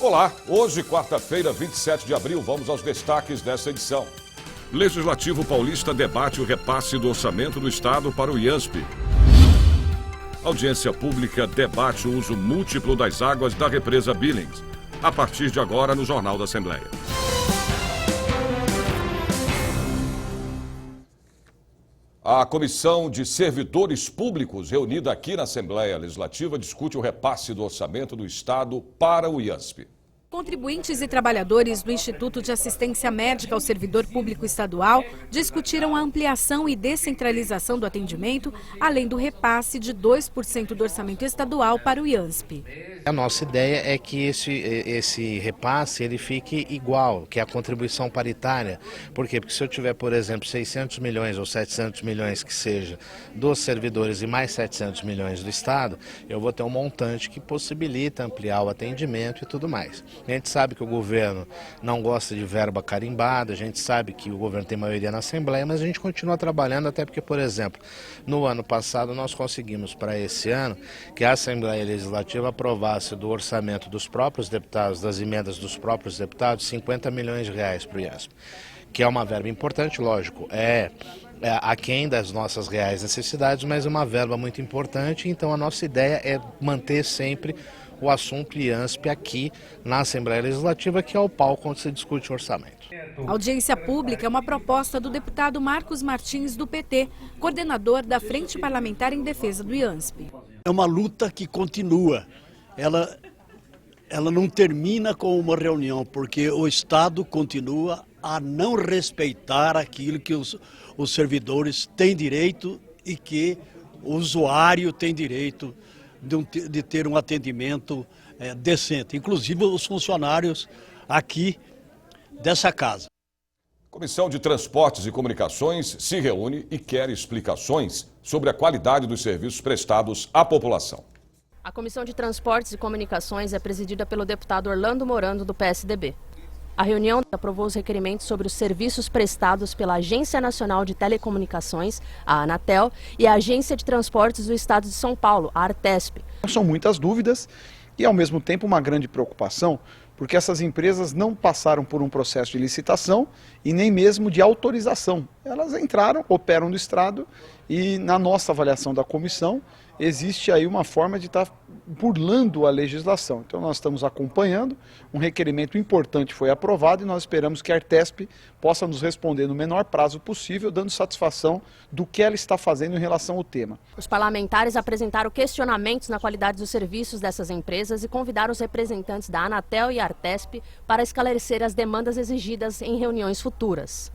Olá, hoje, quarta-feira, 27 de abril, vamos aos destaques desta edição. Legislativo Paulista debate o repasse do orçamento do Estado para o IANSP. Audiência pública debate o uso múltiplo das águas da represa Billings. A partir de agora, no Jornal da Assembleia. A Comissão de Servidores Públicos, reunida aqui na Assembleia Legislativa, discute o repasse do orçamento do Estado para o IANSP. Contribuintes e trabalhadores do Instituto de Assistência Médica ao Servidor Público Estadual discutiram a ampliação e descentralização do atendimento, além do repasse de 2% do orçamento estadual para o IANSP. A nossa ideia é que esse repasse ele fique igual, que é a contribuição paritária. Por quê? Porque se eu tiver, por exemplo, 600 milhões ou 700 milhões que seja dos servidores e mais 700 milhões do Estado, eu vou ter um montante que possibilita ampliar o atendimento e tudo mais. A gente sabe que o governo não gosta de verba carimbada, a gente sabe que o governo tem maioria na Assembleia, mas a gente continua trabalhando até porque, por exemplo, no ano passado nós conseguimos para esse ano que a Assembleia Legislativa aprovasse do orçamento dos próprios deputados, das emendas dos próprios deputados, 50 milhões de reais para o IANSP, que é uma verba importante, lógico, aquém das nossas reais necessidades, mas é uma verba muito importante, então a nossa ideia é manter sempre o assunto IANSP aqui na Assembleia Legislativa, que é o palco onde se discute o orçamento. A audiência pública é uma proposta do deputado Marcos Martins, do PT, coordenador da Frente Parlamentar em Defesa do IANSP. É uma luta que continua, ela não termina com uma reunião, porque o Estado continua a não respeitar aquilo que os servidores têm direito e que o usuário tem direito de ter um atendimento decente, inclusive os funcionários aqui dessa casa. A Comissão de Transportes e Comunicações se reúne e quer explicações sobre a qualidade dos serviços prestados à população. A Comissão de Transportes e Comunicações é presidida pelo deputado Orlando Morando, do PSDB. A reunião aprovou os requerimentos sobre os serviços prestados pela Agência Nacional de Telecomunicações, a Anatel, e a Agência de Transportes do Estado de São Paulo, a Artesp. São muitas dúvidas e, ao mesmo tempo, uma grande preocupação, porque essas empresas não passaram por um processo de licitação e nem mesmo de autorização. Elas entraram, operam no Estado e, na nossa avaliação da comissão, existe aí uma forma de estar burlando a legislação. Então nós estamos acompanhando, um requerimento importante foi aprovado e nós esperamos que a Artesp possa nos responder no menor prazo possível, dando satisfação do que ela está fazendo em relação ao tema. Os parlamentares apresentaram questionamentos na qualidade dos serviços dessas empresas e convidaram os representantes da Anatel e Artesp para esclarecer as demandas exigidas em reuniões futuras.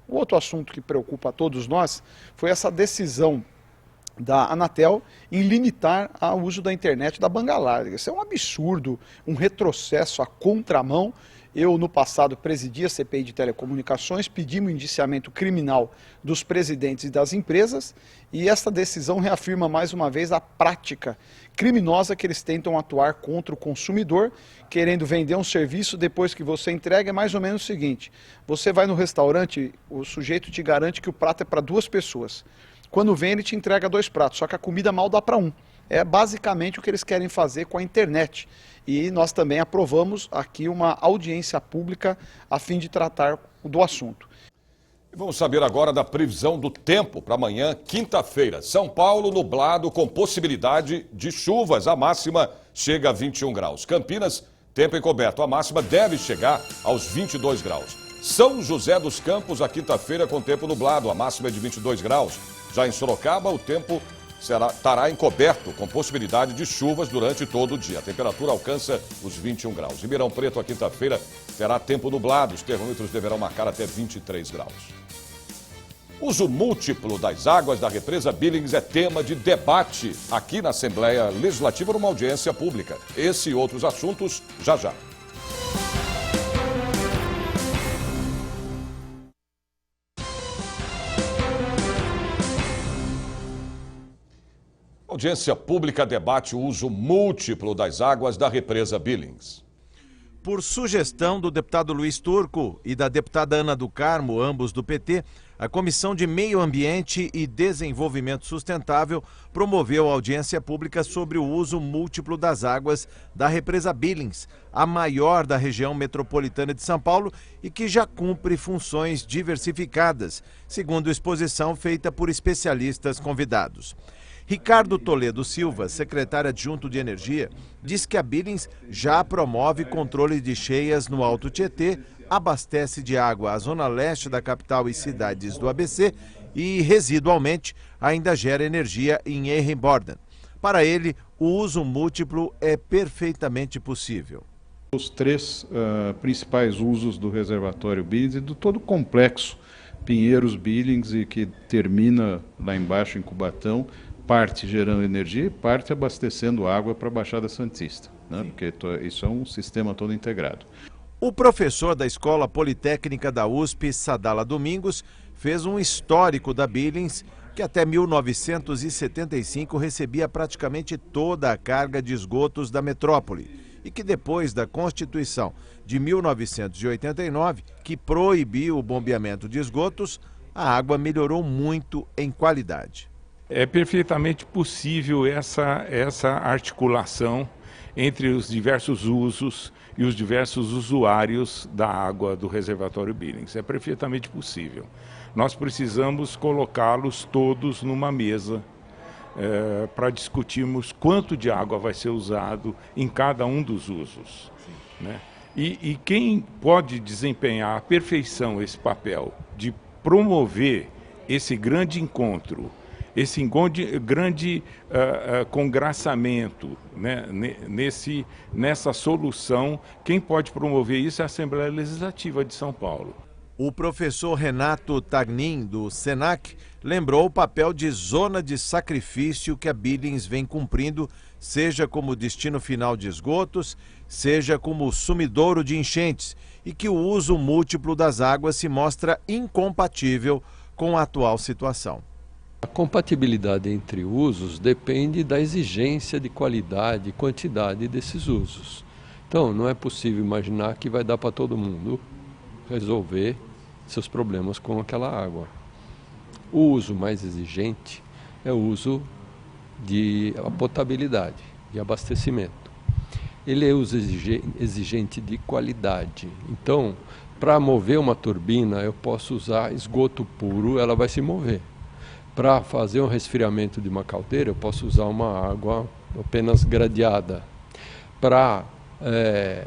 O outro assunto que preocupa a todos nós foi essa decisão da Anatel em limitar o uso da internet da banda larga. Isso é um absurdo, um retrocesso à contramão. Eu, no passado, presidi a CPI de Telecomunicações, pedimos o indiciamento criminal dos presidentes e das empresas e essa decisão reafirma mais uma vez a prática criminosa que eles tentam atuar contra o consumidor, querendo vender um serviço depois que você entrega. É mais ou menos o seguinte: você vai no restaurante, o sujeito te garante que o prato é para 2 pessoas. Quando vem, ele te entrega 2 pratos, só que a comida mal dá para 1. É basicamente o que eles querem fazer com a internet. E nós também aprovamos aqui uma audiência pública a fim de tratar do assunto. Vamos saber agora da previsão do tempo para amanhã, quinta-feira. São Paulo, nublado, com possibilidade de chuvas. A máxima chega a 21 graus. Campinas, tempo encoberto. A máxima deve chegar aos 22 graus. São José dos Campos, a quinta-feira, com tempo nublado. A máxima é de 22 graus. Já em Sorocaba, o tempo estará encoberto, com possibilidade de chuvas durante todo o dia. A temperatura alcança os 21 graus. Em Ribeirão Preto, a quinta-feira, terá tempo nublado. Os termômetros deverão marcar até 23 graus. Uso múltiplo das águas da represa Billings é tema de debate aqui na Assembleia Legislativa, numa audiência pública. Esse e outros assuntos, já já. A audiência pública debate o uso múltiplo das águas da represa Billings. Por sugestão do deputado Luiz Turco e da deputada Ana do Carmo, ambos do PT, a Comissão de Meio Ambiente e Desenvolvimento Sustentável promoveu audiência pública sobre o uso múltiplo das águas da represa Billings, a maior da região metropolitana de São Paulo e que já cumpre funções diversificadas, segundo exposição feita por especialistas convidados. Ricardo Toledo Silva, secretário adjunto de Energia, diz que a Billings já promove controle de cheias no Alto Tietê, abastece de água a zona leste da capital e cidades do ABC e, residualmente, ainda gera energia em Ehrenborden. Para ele, o uso múltiplo é perfeitamente possível. Os três principais usos do reservatório Billings e do todo o complexo Pinheiros-Billings, e que termina lá embaixo em Cubatão, parte gerando energia e parte abastecendo água para a Baixada Santista, né? Porque isso é um sistema todo integrado. O professor da Escola Politécnica da USP, Sadala Domingos, fez um histórico da Billings, que até 1975 recebia praticamente toda a carga de esgotos da metrópole e que depois da Constituição de 1989, que proibiu o bombeamento de esgotos, a água melhorou muito em qualidade. É perfeitamente possível essa articulação entre os diversos usos e os diversos usuários da água do reservatório Billings. É perfeitamente possível. Nós precisamos colocá-los todos numa mesa para discutirmos quanto de água vai ser usado em cada um dos usos, né? E quem pode desempenhar à perfeição esse papel de promover esse grande encontro, esse grande congraçamento, né, nessa solução, quem pode promover isso é a Assembleia Legislativa de São Paulo. O professor Renato Tagnin, do SENAC, lembrou o papel de zona de sacrifício que a Billings vem cumprindo, seja como destino final de esgotos, seja como sumidouro de enchentes, e que o uso múltiplo das águas se mostra incompatível com a atual situação. A compatibilidade entre usos depende da exigência de qualidade e quantidade desses usos. Então, não é possível imaginar que vai dar para todo mundo resolver seus problemas com aquela água. O uso mais exigente é o uso de potabilidade, de abastecimento. Ele é uso exigente de qualidade. Então, para mover uma turbina, eu posso usar esgoto puro, ela vai se mover. Para fazer um resfriamento de uma caldeira, eu posso usar uma água apenas gradeada. Para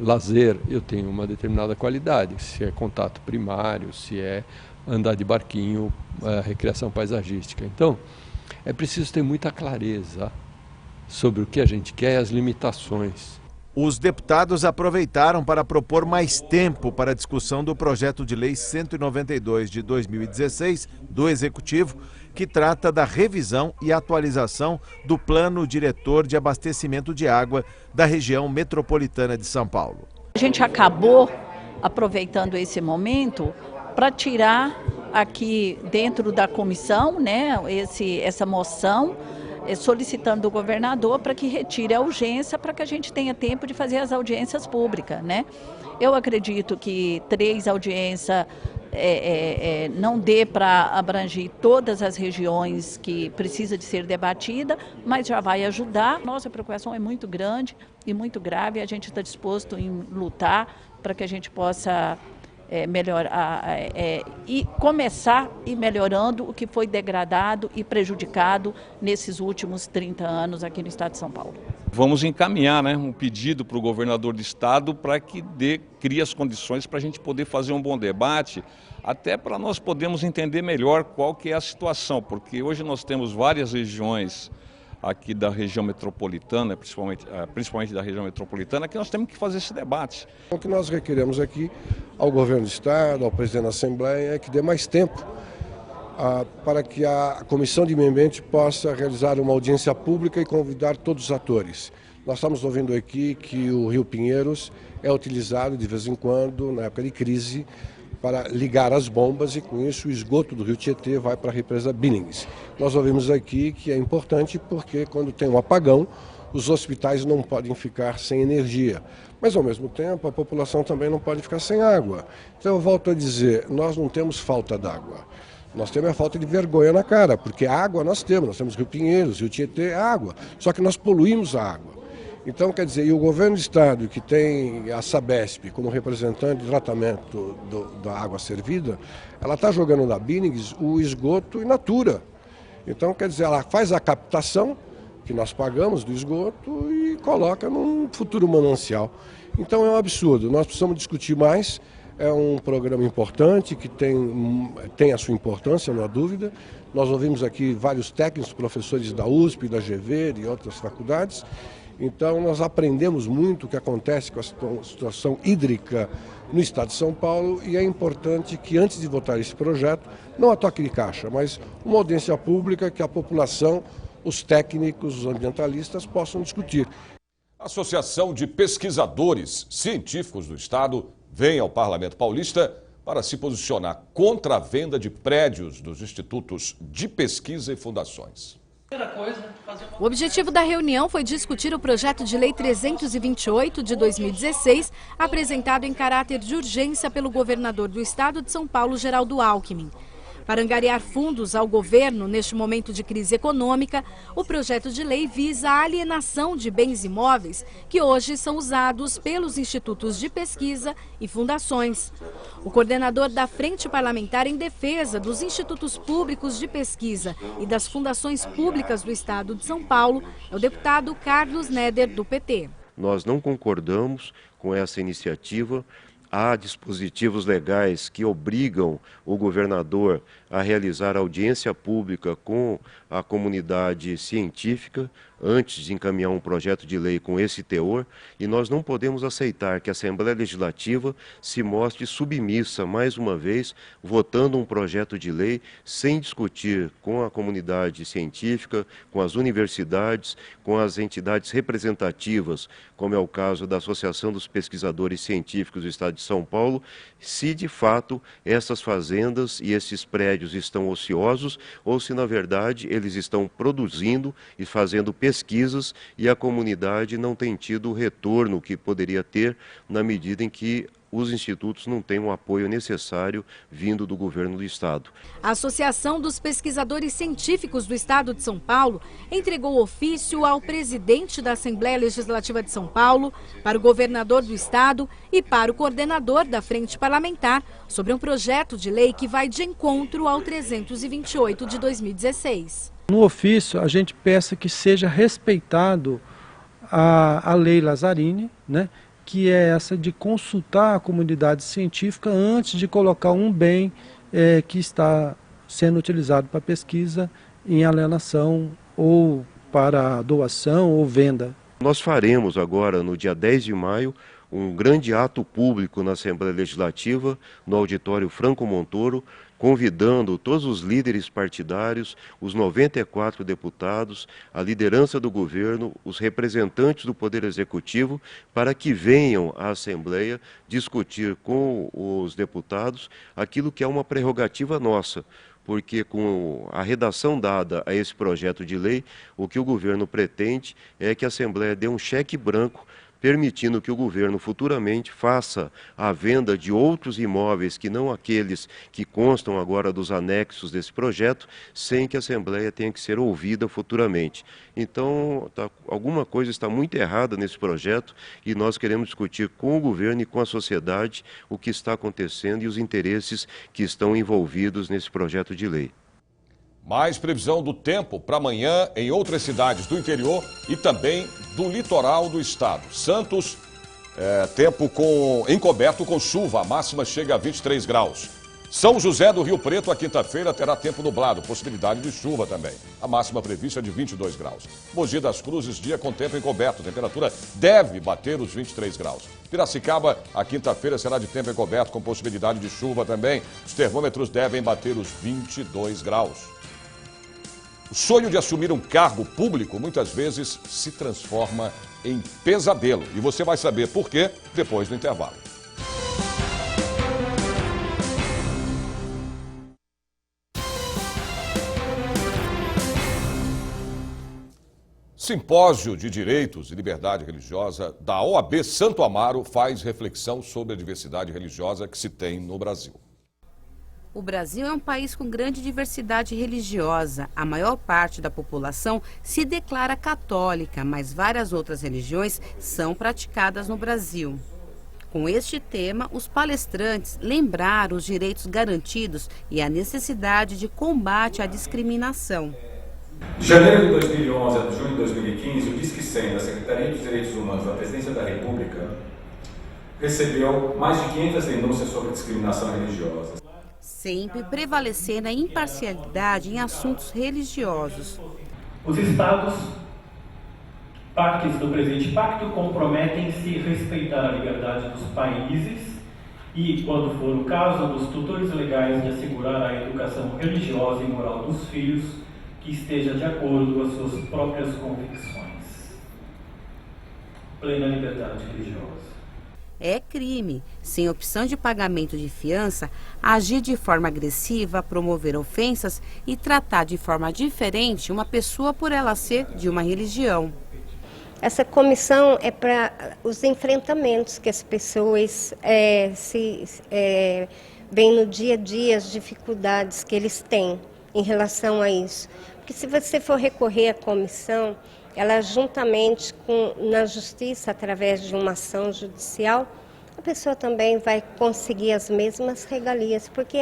lazer, eu tenho uma determinada qualidade, se é contato primário, se é andar de barquinho, recreação paisagística. Então, é preciso ter muita clareza sobre o que a gente quer e as limitações. Os deputados aproveitaram para propor mais tempo para a discussão do projeto de lei 192 de 2016 do Executivo, que trata da revisão e atualização do Plano Diretor de Abastecimento de Água da região metropolitana de São Paulo. A gente acabou aproveitando esse momento para tirar aqui dentro da comissão, né, essa moção, solicitando do governador para que retire a urgência para que a gente tenha tempo de fazer as audiências públicas, né? Eu acredito que 3 audiências não dê para abranger todas as regiões que precisa de ser debatida, mas já vai ajudar. Nossa preocupação é muito grande e muito grave, a gente está disposto em lutar para que a gente possa melhorar e começar melhorando o que foi degradado e prejudicado nesses últimos 30 anos aqui no estado de São Paulo. Vamos encaminhar, né, um pedido para o governador do estado para que crie as condições para a gente poder fazer um bom debate, até para nós podermos entender melhor qual que é a situação, porque hoje nós temos várias regiões aqui da região metropolitana, principalmente da região metropolitana, que nós temos que fazer esse debate. O que nós requeremos aqui ao governo do estado, ao presidente da Assembleia, é que dê mais tempo para que a Comissão de Meio Ambiente possa realizar uma audiência pública e convidar todos os atores. Nós estamos ouvindo aqui que o Rio Pinheiros é utilizado de vez em quando, na época de crise, para ligar as bombas e com isso o esgoto do Rio Tietê vai para a represa Billings. Nós ouvimos aqui que é importante porque quando tem um apagão, os hospitais não podem ficar sem energia. Mas, ao mesmo tempo, a população também não pode ficar sem água. Então, eu volto a dizer, nós não temos falta d'água. Nós temos a falta de vergonha na cara, porque água nós temos Rio Pinheiros, Rio Tietê, água. Só que nós poluímos a água. Então, quer dizer, e o governo do estado, que tem a Sabesp como representante de tratamento da água servida, ela está jogando na Billings o esgoto in natura. Então, quer dizer, ela faz a captação que nós pagamos do esgoto e coloca num futuro manancial. Então é um absurdo, nós precisamos discutir mais, é um programa importante que tem a sua importância, não há dúvida. Nós ouvimos aqui vários técnicos, professores da USP, da GV, de outras faculdades. Então nós aprendemos muito o que acontece com a situação hídrica no estado de São Paulo e é importante que antes de votar esse projeto, não a toque de caixa, mas uma audiência pública que a população, os técnicos, os ambientalistas possam discutir. A Associação de Pesquisadores Científicos do Estado vem ao Parlamento Paulista para se posicionar contra a venda de prédios dos institutos de pesquisa e fundações. O objetivo da reunião foi discutir o projeto de lei 328 de 2016, apresentado em caráter de urgência pelo governador do estado de São Paulo, Geraldo Alckmin. Para angariar fundos ao governo neste momento de crise econômica, o projeto de lei visa a alienação de bens imóveis que hoje são usados pelos institutos de pesquisa e fundações. O coordenador da Frente Parlamentar em Defesa dos Institutos Públicos de Pesquisa e das Fundações Públicas do Estado de São Paulo é o deputado Carlos Neder, do PT. Nós não concordamos com essa iniciativa. Há dispositivos legais que obrigam o governador a realizar audiência pública com a comunidade científica antes de encaminhar um projeto de lei com esse teor, e nós não podemos aceitar que a Assembleia Legislativa se mostre submissa, mais uma vez, votando um projeto de lei sem discutir com a comunidade científica, com as universidades, com as entidades representativas, como é o caso da Associação dos Pesquisadores Científicos do Estado de São Paulo, se de fato essas fazendas e esses prédios estão ociosos ou se, na verdade, eles estão produzindo e fazendo pesquisas e a comunidade não tem tido o retorno que poderia ter na medida em que os institutos não têm o apoio necessário vindo do governo do estado. A Associação dos Pesquisadores Científicos do Estado de São Paulo entregou ofício ao presidente da Assembleia Legislativa de São Paulo, para o governador do estado e para o coordenador da Frente Parlamentar sobre um projeto de lei que vai de encontro ao 328 de 2016. No ofício, a gente peça que seja respeitado a lei Lazzarini, né? Que é essa de consultar a comunidade científica antes de colocar um bem que está sendo utilizado para pesquisa em alienação ou para doação ou venda. Nós faremos agora, no dia 10 de maio, um grande ato público na Assembleia Legislativa, no auditório Franco Montoro, convidando todos os líderes partidários, os 94 deputados, a liderança do governo, os representantes do Poder Executivo, para que venham à Assembleia discutir com os deputados aquilo que é uma prerrogativa nossa. Porque com a redação dada a esse projeto de lei, o que o governo pretende é que a Assembleia dê um cheque branco, permitindo que o governo futuramente faça a venda de outros imóveis que não aqueles que constam agora dos anexos desse projeto, sem que a Assembleia tenha que ser ouvida futuramente. Então, alguma coisa está muito errada nesse projeto e nós queremos discutir com o governo e com a sociedade o que está acontecendo e os interesses que estão envolvidos nesse projeto de lei. Mais previsão do tempo para amanhã em outras cidades do interior e também do litoral do estado. Santos, tempo encoberto com chuva, a máxima chega a 23 graus. São José do Rio Preto, a quinta-feira, terá tempo nublado, possibilidade de chuva também. A máxima prevista é de 22 graus. Mogi das Cruzes, dia com tempo encoberto, a temperatura deve bater os 23 graus. Piracicaba, a quinta-feira será de tempo encoberto com possibilidade de chuva também. Os termômetros devem bater os 22 graus. O sonho de assumir um cargo público muitas vezes se transforma em pesadelo. E você vai saber por quê depois do intervalo. Simpósio de Direitos e Liberdade Religiosa da OAB Santo Amaro faz reflexão sobre a diversidade religiosa que se tem no Brasil. O Brasil é um país com grande diversidade religiosa. A maior parte da população se declara católica, mas várias outras religiões são praticadas no Brasil. Com este tema, os palestrantes lembraram os direitos garantidos e a necessidade de combate à discriminação. De janeiro de 2011 a junho de 2015, o Disque 100 da Secretaria dos Direitos Humanos da Presidência da República recebeu mais de 500 denúncias sobre discriminação religiosa. Sempre prevalecendo a imparcialidade em assuntos religiosos. Os Estados, partes do presente pacto, comprometem-se a respeitar a liberdade dos países e, quando for o caso, dos tutores legais de assegurar a educação religiosa e moral dos filhos que esteja de acordo com as suas próprias convicções. Plena liberdade religiosa. É crime, sem opção de pagamento de fiança, agir de forma agressiva, promover ofensas e tratar de forma diferente uma pessoa por ela ser de uma religião. Essa comissão é para os enfrentamentos que as pessoas veem no dia a dia, as dificuldades que eles têm em relação a isso. Porque se você for recorrer à comissão, ela juntamente na justiça, através de uma ação judicial, a pessoa também vai conseguir as mesmas regalias, porque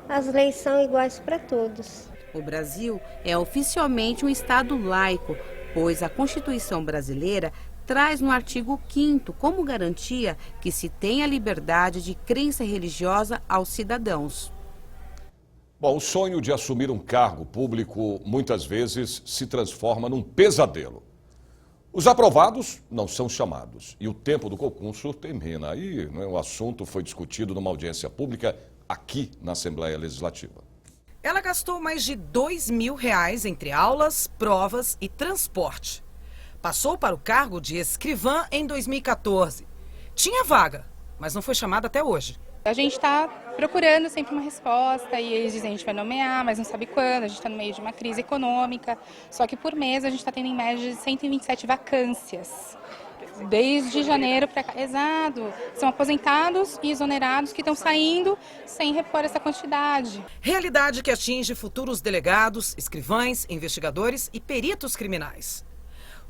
as leis são iguais para todos. O Brasil é oficialmente um Estado laico, pois a Constituição brasileira traz no artigo 5º como garantia que se tem a liberdade de crença religiosa aos cidadãos. Bom, o sonho de assumir um cargo público muitas vezes se transforma num pesadelo. Os aprovados não são chamados e o tempo do concurso termina. Aí, o assunto foi discutido numa audiência pública aqui na Assembleia Legislativa. Ela gastou mais de R$2.000 entre aulas, provas e transporte. Passou para o cargo de escrivã em 2014. Tinha vaga, mas não foi chamada até hoje. A gente está procurando sempre uma resposta e eles dizem que a gente vai nomear, mas não sabe quando. A gente está no meio de uma crise econômica, só que por mês a gente está tendo em média de 127 vacâncias. Desde janeiro para cá. Exato. São aposentados e exonerados que estão saindo sem repor essa quantidade. Realidade que atinge futuros delegados, escrivães, investigadores e peritos criminais.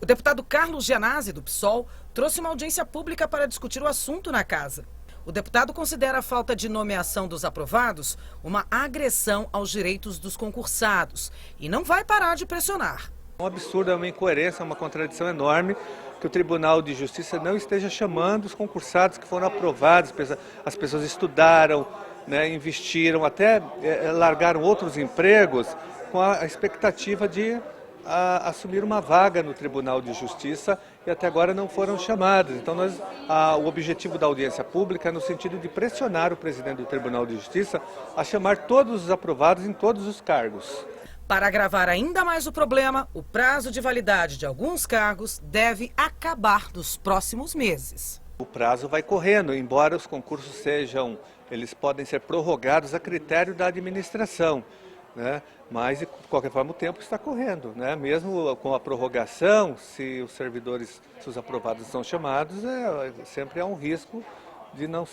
O deputado Carlos Gianazzi, do PSOL, trouxe uma audiência pública para discutir o assunto na casa. O deputado considera a falta de nomeação dos aprovados uma agressão aos direitos dos concursados e não vai parar de pressionar. É um absurdo, é uma incoerência, é uma contradição enorme que o Tribunal de Justiça não esteja chamando os concursados que foram aprovados. As pessoas estudaram, né, investiram, até largaram outros empregos com a expectativa de assumir uma vaga no Tribunal de Justiça e até agora não foram chamados. Então o objetivo da audiência pública é no sentido de pressionar o presidente do Tribunal de Justiça a chamar todos os aprovados em todos os cargos. Para agravar ainda mais o problema, o prazo de validade de alguns cargos deve acabar nos próximos meses. O prazo vai correndo, embora os concursos eles podem ser prorrogados a critério da administração, né? Mas, de qualquer forma, o tempo está correndo, né? Mesmo com a prorrogação, se os aprovados são chamados, sempre há um risco de não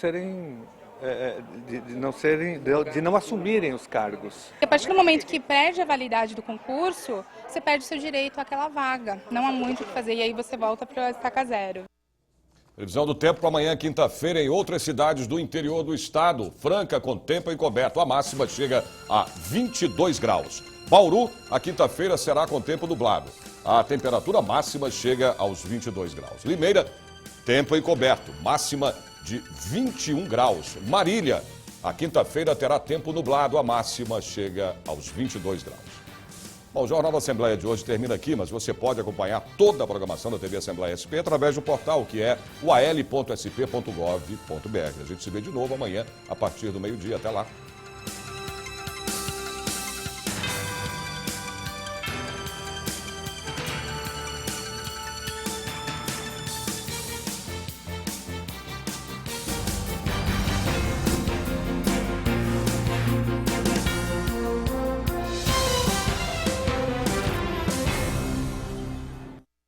assumirem os cargos. A partir do momento que perde a validade do concurso, você perde seu direito àquela vaga. Não há muito o que fazer e aí você volta para a estaca zero. Previsão do tempo para amanhã, quinta-feira, em outras cidades do interior do estado. Franca com tempo encoberto. A máxima chega a 22 graus. Bauru, a quinta-feira, será com tempo nublado. A temperatura máxima chega aos 22 graus. Limeira, tempo encoberto. Máxima de 21 graus. Marília, a quinta-feira terá tempo nublado. A máxima chega aos 22 graus. Bom, o Jornal da Assembleia de hoje termina aqui, mas você pode acompanhar toda a programação da TV Assembleia SP através do portal, que é o al.sp.gov.br. A gente se vê de novo amanhã, a partir do meio-dia. Até lá.